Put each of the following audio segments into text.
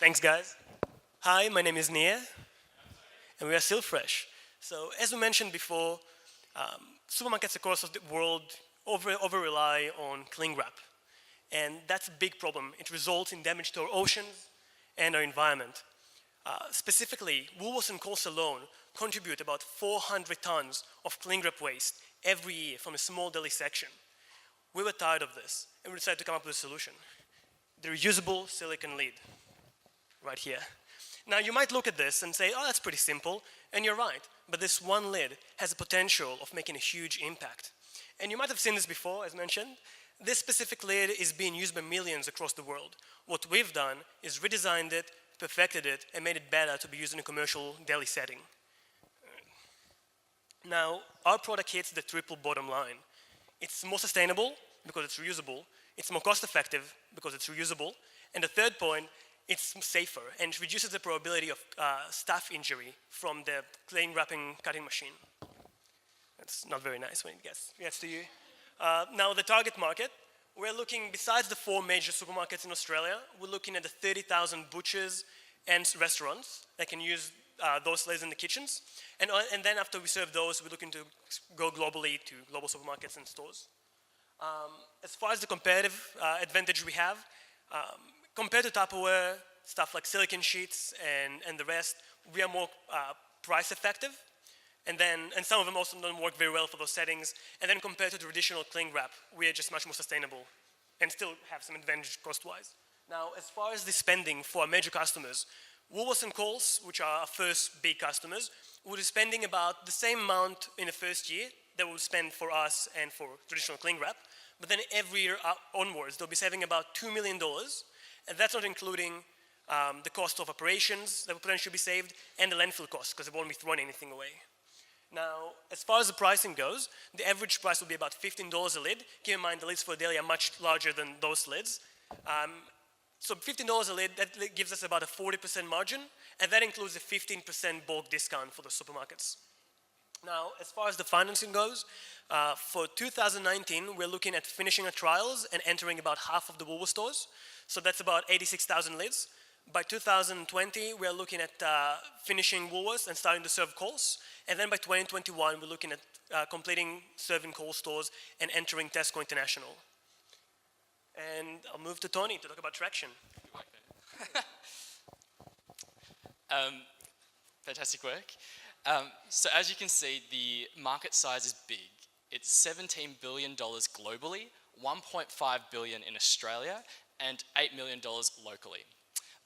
Thanks, guys. Hi, my name is Nia, and we are Silfresh. So, as we mentioned before, supermarkets across the world over-rely on cling wrap. And that's a big problem. It results in damage to our oceans and our environment. Specifically, Woolworths and Coles alone contribute about 400 tons of cling wrap waste every year from a small deli section. We were tired of this, and we decided to come up with a solution. The reusable silicone lid, right here. Now, you might look at this and say, oh, that's pretty simple, and you're right, but this one lid has the potential of making a huge impact. And you might have seen this before, as mentioned. This specific lid is being used by millions across the world. What we've done is redesigned it, perfected it, and made it better to be used in a commercial deli setting. Now, our product hits the triple bottom line. It's more sustainable because it's reusable. It's more cost-effective because it's reusable. And the third point, it's safer and it reduces the probability of staph injury from the cling wrapping cutting machine. That's not very nice when it gets to you. Now, the target market, we're looking, besides the 4 major supermarkets in Australia, we're looking at the 30,000 butchers and restaurants that can use those lids in the kitchens. And then after we serve those, we're looking to go globally to global supermarkets and stores. As far as the competitive advantage we have, compared to Tupperware, stuff like silicone sheets and the rest, we are more price effective. And some of them also don't work very well for those settings. And then compared to the traditional cling wrap, we are just much more sustainable and still have some advantage cost-wise. Now, as far as the spending for our major customers, Woolworths and Coles, which are our first big customers, will be spending about the same amount in the first year that we'll spend for us and for traditional cling wrap. But then every year onwards, they'll be saving about $2 million. And that's not including the cost of operations that will potentially be saved and the landfill cost, because they won't be throwing anything away. Now, as far as the pricing goes, the average price will be about $15 a lid. Keep in mind, the lids for a deli are much larger than those lids. So $15 a lid, that gives us about a 40% margin, and that includes a 15% bulk discount for the supermarkets. Now, as far as the financing goes, for 2019, we're looking at finishing our trials and entering about half of the Woolworths stores. So that's about 86,000 lids. By 2020, we're looking at finishing Woolworths and starting to serve Coles. And then by 2021, we're looking at completing serving Coles stores and entering Tesco International. And I'll move to Tony to talk about traction. Fantastic work. So as you can see, the market size is big. It's $17 billion globally, $1.5 billion in Australia, and $8 million locally.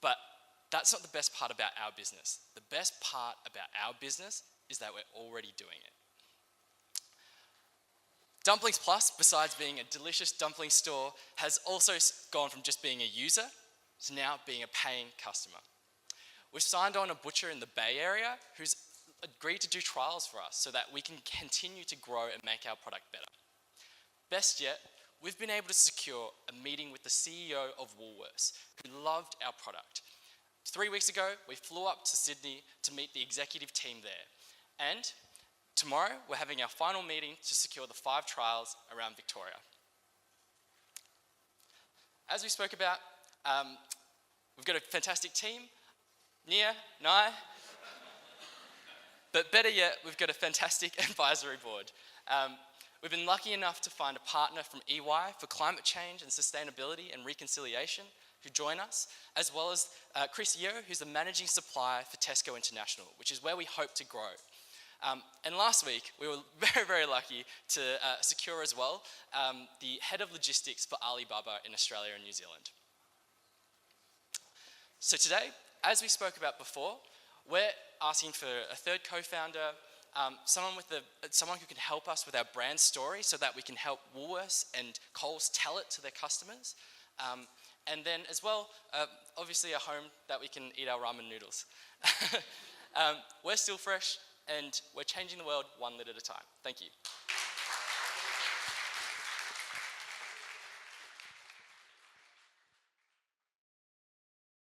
But that's not the best part about our business. The best part about our business is that we're already doing it. Dumplings Plus, besides being a delicious dumpling store, has also gone from just being a user to now being a paying customer. We've signed on a butcher in the Bay Area who's agreed to do trials for us so that we can continue to grow and make our product better. Best yet, we've been able to secure a meeting with the CEO of Woolworths who loved our product. 3 weeks ago, we flew up to Sydney to meet the executive team there. And tomorrow, we're having our final meeting to secure the 5 trials around Victoria. As we spoke about, we've got a fantastic team, Nia, Nai, but better yet, we've got a fantastic advisory board. We've been lucky enough to find a partner from EY for climate change and sustainability and reconciliation who join us, as well as Chris Yeo, who's the managing supplier for Tesco International, which is where we hope to grow. And last week, we were very, very lucky to secure as well the head of logistics for Alibaba in Australia and New Zealand. So today, as we spoke about before, we're asking for a third co-founder, someone who can help us with our brand story so that we can help Woolworths and Coles tell it to their customers. And then as well, obviously a home that we can eat our ramen noodles. We're Silfresh, and we're changing the world one lid at a time. Thank you.